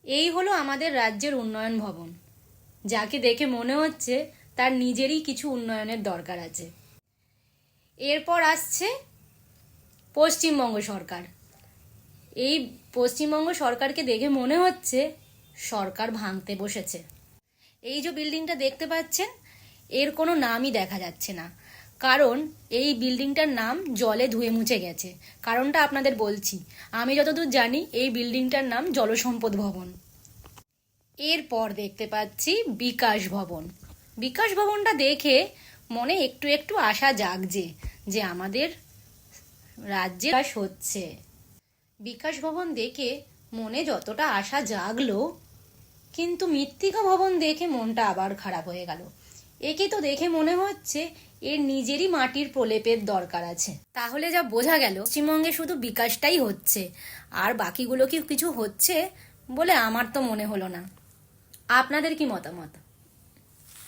এই হলো আমাদের রাজ্যের উন্নয়ন ভবন, যাকে দেখে মনে হচ্ছে তার নিজেরই কিছু উন্নয়নের দরকার আছে। এরপর আসছে পশ্চিমবঙ্গ সরকার। এই পশ্চিমবঙ্গ সরকারকে দেখে মনে হচ্ছে সরকার ভাঙতে বসেছে। এই যে বিল্ডিংটা দেখতে পাচ্ছেন, এর কোনো নামই দেখা যাচ্ছে না, কারণ এই বিল্ডিংটার নাম জলে ধুয়ে মুছে গেছে। কারণটা আপনাদের বলছি। আমি যতদূর জানি এই বিল্ডিংটার নাম জলসম্পদ ভবন। এরপর দেখতে পাচ্ছি বিকাশ ভবন। বিকাশ ভবনটা দেখে মনে একটু একটু আশা জাগছে যে আমাদের রাজ্যে বিকাশ হচ্ছে। বিকাশ ভবন দেখে মনে যতটা আশা জাগলো, কিন্তু মৃত্তিকা ভবন দেখে মনটা আবার খারাপ হয়ে গেল। একে তো দেখে মনে হচ্ছে এর নিজেরই মাটির প্রলেপের দরকার আছে। তাহলে যা বোঝা গেল, পশ্চিমবঙ্গে শুধু বিকাশটাই হচ্ছে, আর বাকিগুলো কি কিছু হচ্ছে বলে আমার তো মনে হলো না। আপনাদের কি মতামত?